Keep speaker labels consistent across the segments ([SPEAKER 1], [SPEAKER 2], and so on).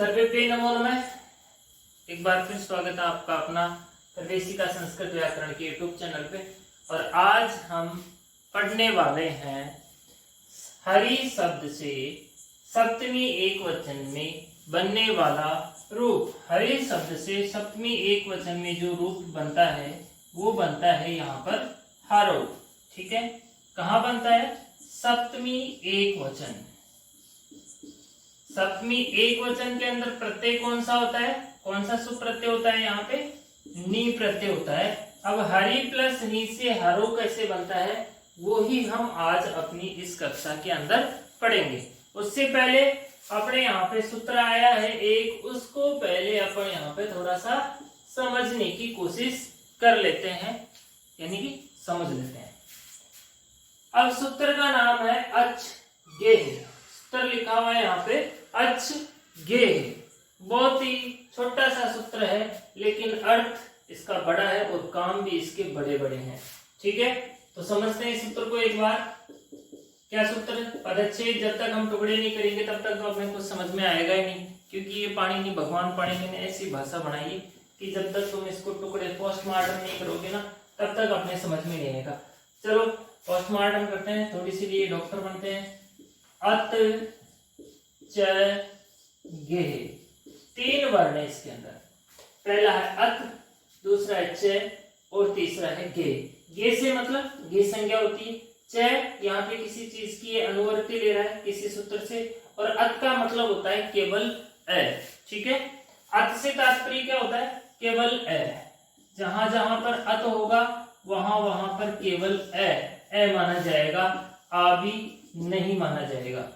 [SPEAKER 1] सर्वे नमो नमः। एक बार फिर स्वागत है आपका अपना प्रवेशिका संस्कृत व्याकरण के यूट्यूब चैनल पे। और आज हम पढ़ने वाले हैं हरि शब्द से सप्तमी एक वचन में बनने वाला रूप। हरि शब्द से सप्तमी एक वचन में जो रूप बनता है वो बनता है यहाँ पर हरो। ठीक है, कहाँ बनता है? सप्तमी एक वचन। सप्तमी एक वचन के अंदर प्रत्यय कौन सा होता है? कौन सा सुप्रत्यय होता है? यहाँ पे नी प्रत्यय होता है। अब हरि प्लस नी से हरो कैसे बनता है वो ही हम आज अपनी इस कक्षा के अंदर पढ़ेंगे। उससे पहले अपने यहाँ पे सूत्र आया है एक, उसको पहले अपन यहाँ पे थोड़ा सा समझने की कोशिश कर लेते हैं, यानी कि समझ लेते हैं। अब सूत्र का नाम है अच गेह। सूत्र लिखा हुआ है यहाँ पे अच गेह। बहुत ही छोटा सा सूत्र है लेकिन अर्थ इसका बड़ा है और काम भी इसके बड़े बड़े हैं। ठीक है, तो समझते हैं इस सूत्र को एक बार। क्या सूत्र? पदच्छेद। जब तक हम टुकड़े नहीं करेंगे तब तक तो अपने को समझ में आएगा ही नहीं, क्योंकि ये पाणिनि, भगवान पाणिनि ने ऐसी भाषा बनाई है कि जब तक तुम इसको टुकड़े पोस्टमार्टम नहीं करोगे ना तब तक अपने समझ में नहीं आएगा। चलो पोस्टमार्टम करते हैं, थोड़ी सी लिए डॉक्टर बनते हैं। अत च गेह, तीन वर्ण है इसके अंदर। पहला है अत, दूसरा है च और तीसरा है गे। गे से मतलब गे संज्ञा होती है। च यहाँ पे किसी चीज की अनुवर्ती ले रहा है किसी सूत्र से, और अत का मतलब होता है केवल अ। ठीक है, अत से तात्पर्य क्या होता है? केवल अ। जहां जहां पर अत होगा वहां वहां पर केवल अ माना जाएगा, आ भी नहीं माना जाएगा।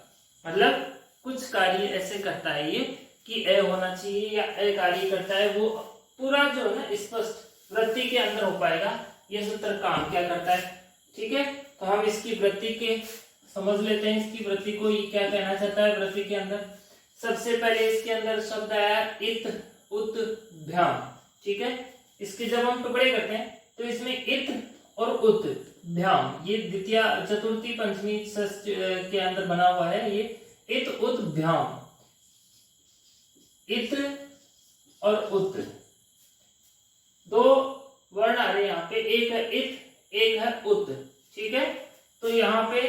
[SPEAKER 1] मतलब कुछ कार्य ऐसे करता है ये कि अ होना चाहिए या अ कार्य करता है, वो पूरा जो है ना स्पष्ट वृत्ति के अंदर हो पाएगा। ये सूत्र काम क्या करता है? ठीक है, तो हम इसकी वृत्ति के समझ लेते हैं। इसकी वृत्ति को ये क्या कहना चाहता है? वृत्ति के अंदर सबसे पहले इसके अंदर शब्द आया इत उत भ्याम। ठीक है, इसके जब हम टुकड़े करते हैं तो इसमें इत और उत भ्याम, ये द्वितीय चतुर्थी पंचमी षष्ठी के अंदर बना हुआ है। ये इत उत भ्याम, इत और उत दो वर्ण आ रहे हैं यहाँ पे, एक है इत एक है उत। ठीक है, तो यहाँ पे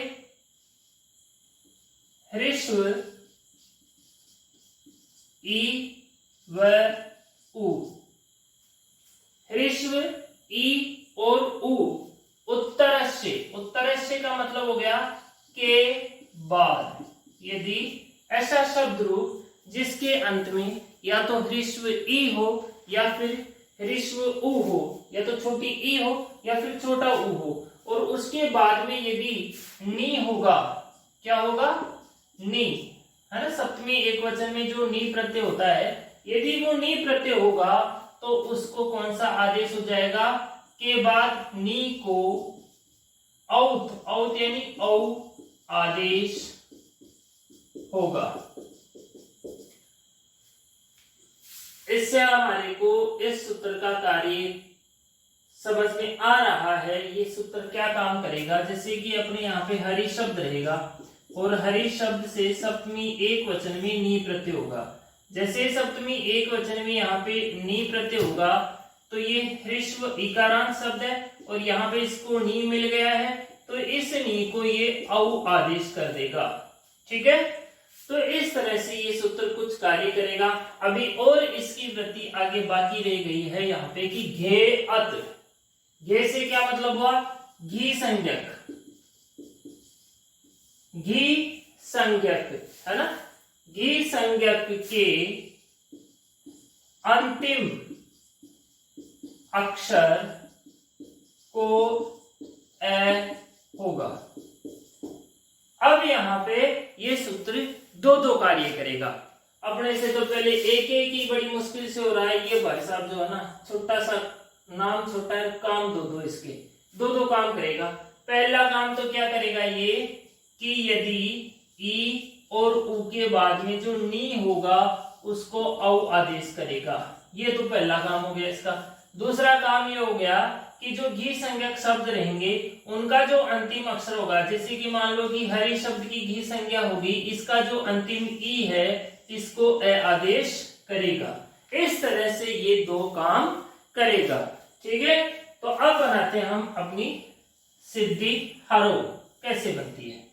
[SPEAKER 1] ह्रस्व ई व उ, ह्रस्व ई और उ उत्तरस्य। उत्तरस्य का मतलब हो गया के बाद। यदि ऐसा शब्द रूप जिसके अंत में या तो ह्रस्व ई हो या फिर ह्रस्व उ हो, या तो छोटी ई हो या फिर छोटा उ हो, और उसके बाद में यदि नी होगा, क्या होगा? नी, है ना। सप्तमी एक वचन में जो नी प्रत्यय होता है, यदि वो नी प्रत्यय होगा तो उसको कौन सा आदेश हो जाएगा? के बाद नी को औत, औत यानी औ आदेश होगा। इससे हमारे को इस सूत्र का कार्य समझ में आ रहा है। ये सूत्र क्या काम करेगा? जैसे कि अपने यहाँ पे हरि शब्द रहेगा और हरि शब्द से सप्तमी एक वचन में नी प्रत्यय होगा। जैसे सप्तमी एक वचन में यहाँ पे नी प्रत्यय होगा तो ये ह्रस्व इकारांत शब्द है और यहाँ पे इसको नी मिल गया है, तो इस नी को ये औ आदेश कर देगा। ठीक है, तो इस तरह से ये सूत्र कुछ कार्य करेगा। अभी और इसकी वृत्ति आगे बाकी रह गई है यहाँ पे कि घे अत। घे से क्या मतलब हुआ? घी संज्ञक, घी संज्ञक, है ना। घी संज्ञक के अंतिम अक्षर को ए होगा। अब यहाँ पे ये सूत्र दो दो कार्य करेगा। अपने से तो पहले एक एक ही बड़ी मुश्किल से हो रहा है। ये भाई साहब जो है ना, छोटा सा नाम छोटा है, काम दो दो, इसके दो दो काम करेगा। पहला काम तो क्या करेगा ये कि यदि ई और उ के बाद में जो नी होगा उसको औ आदेश करेगा। ये तो पहला काम हो गया इसका। दूसरा काम ये हो गया कि जो घी संज्ञक शब्द रहेंगे उनका जो अंतिम अक्षर होगा, जैसे कि मान लो कि हरि शब्द की घी संज्ञा होगी, इसका जो अंतिम ई है इसको ए आदेश करेगा। इस तरह से ये दो काम करेगा। ठीक है, तो अब बनाते हैं हम अपनी सिद्धि हरो कैसे बनती है।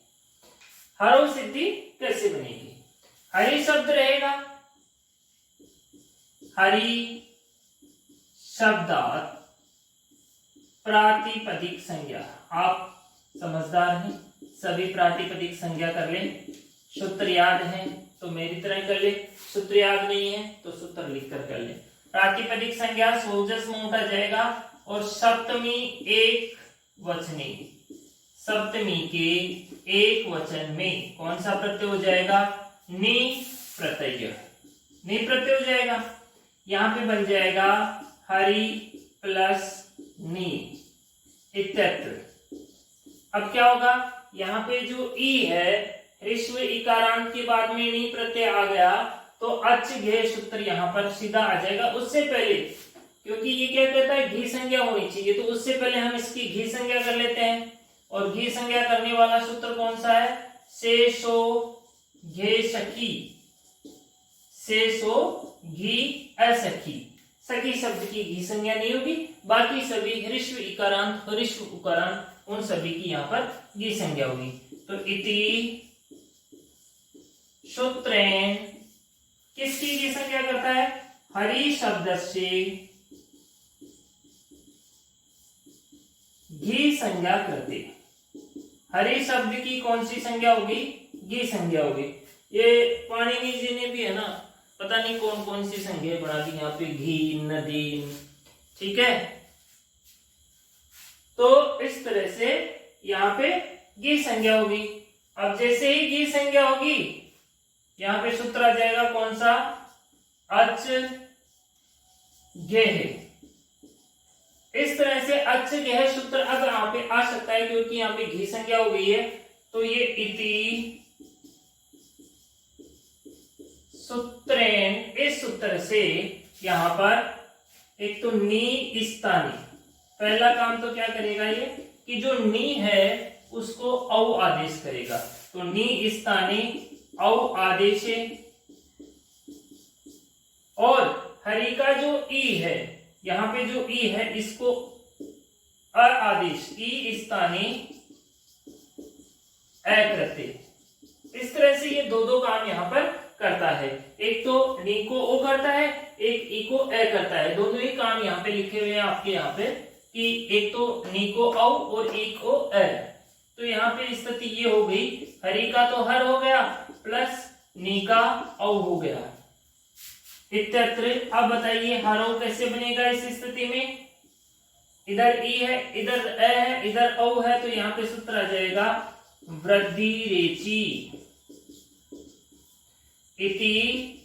[SPEAKER 1] हरो सिद्धि कैसे बनेगी? हरि शब्द रहेगा, हरि शब्दात प्रातिपदिक संज्ञा। आप समझदार हैं, सभी प्रातिपदिक संज्ञा कर ले। सूत्र याद है तो मेरी तरह कर ले, सूत्र याद नहीं है तो सूत्र लिखकर कर ले। प्रातिपदिक संज्ञा सोजस में उठा जाएगा और सप्तमी एक वचनी, सप्तमी के एक वचन में कौन सा प्रत्यय हो जाएगा? नि प्रत्यय। नि प्रत्यय हो जाएगा। यहां पे बन जाएगा हरि प्लस नि इत्यत्र। अब क्या होगा? यहाँ पे जो ई है, ह्रस्व इकारांत के बाद में नी प्रत्यय आ गया तो अच घे सूत्र यहाँ पर सीधा आ जाएगा। उससे पहले, क्योंकि ये क्या कहता है घी संज्ञा होनी चाहिए, तो उससे पहले हम इसकी घी संज्ञा कर लेते हैं। और घी संज्ञा करने वाला सूत्र कौन सा है? से सो घे सखी, से सो घी असखी। सखी शब्द की घी संज्ञा नहीं होगी, बाकी सभी ह्रस्व इकारांत ह्रस्व उकारांत उन सभी की यहाँ पर घी संज्ञा होगी। तो इति सूत्रेण किसकी घी संज्ञा करता है? हरि शब्द से घी संज्ञा करते। हरि शब्द की कौन सी संज्ञा होगी? घी संज्ञा होगी। ये पाणिनि जी ने भी है ना, पता नहीं कौन कौन सी संज्ञा बना दी यहाँ पे, घी, नदी। ठीक है, तो इस तरह से यहाँ पे घी संज्ञा होगी। अब जैसे ही घी संज्ञा होगी यहाँ पे सूत्र आ जाएगा कौन सा? अच गेह। इस तरह से अच गेह सूत्र अब यहाँ पे आ सकता है, क्योंकि यहाँ पे घी संज्ञा हो गई है। तो ये इति सूत्रेण, इस सूत्र से यहाँ पर एक तो नी स्थानी, पहला काम तो क्या करेगा ये कि जो नी है उसको औ आदेश करेगा। तो नी स्थानी औ आदेश, और हरि का जो ई है, यहाँ पे जो ई है इसको अ आदेश, ई स्थानी ए करते। इस तरह से ये दो काम यहाँ पर करता है। एक तो नी को ओ करता है, एक ई को ए करता है। दोनों ही काम यहाँ पे लिखे हुए हैं आपके यहाँ पे कि एक तो नी को औ और ई को ए। तो यहाँ पे स्थिति ये हो गई, हरि का तो हर हो गया प्लस नी का औ हो गया इत्यत्र। अब बताइए हरो कैसे बनेगा इस स्थिति में? इधर ई है, इधर ए है, इधर औ है, तो यहाँ पे सूत्र आ जाएगा वृद्धि रेची इति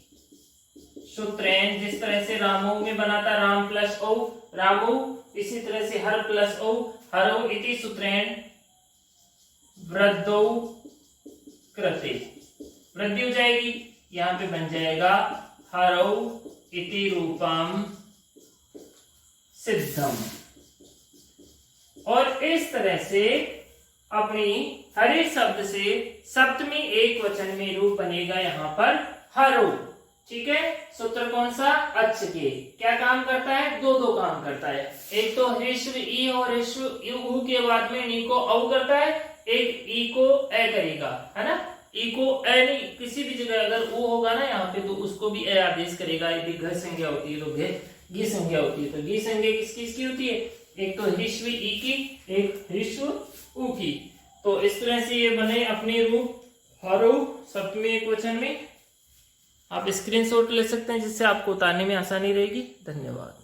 [SPEAKER 1] सूत्रेण। जिस तरह से रामो में बना था राम प्लस औ रामो, इसी तरह से हर प्लस औ हरो इति सूत्रेण वृद्धौ कृते। वृद्धि हो जाएगी, यहाँ पे बन जाएगा हरौ इति रूपम सिद्धम। और इस तरह से अपनी हरि शब्द से सप्तमी एक वचन में रूप बनेगा यहाँ पर हरो। ठीक है, सूत्र कौन सा? अच के। क्या काम करता है? दो काम करता है। एक तो ह्रस्व ई और ह्रस्व उ के बाद में नी को औ करता है, एक ई को ए करेगा, है ना। ई को ए नहीं, किसी भी जगह अगर ओ होगा ना यहाँ पे तो उसको भी ए आदेश करेगा। यदि घ संज्ञा होती है तो घी संज्ञा होती है। तो घी संज्ञा किसकी होती है? एक तो ह्रस्व ई की, एक ह्रस्व उ की। तो इस तरह से ये बने अपने रूप हरो सप्तमी एक वचन में। आप स्क्रीनशॉट ले सकते हैं जिससे आपको उतारने में आसानी रहेगी। धन्यवाद।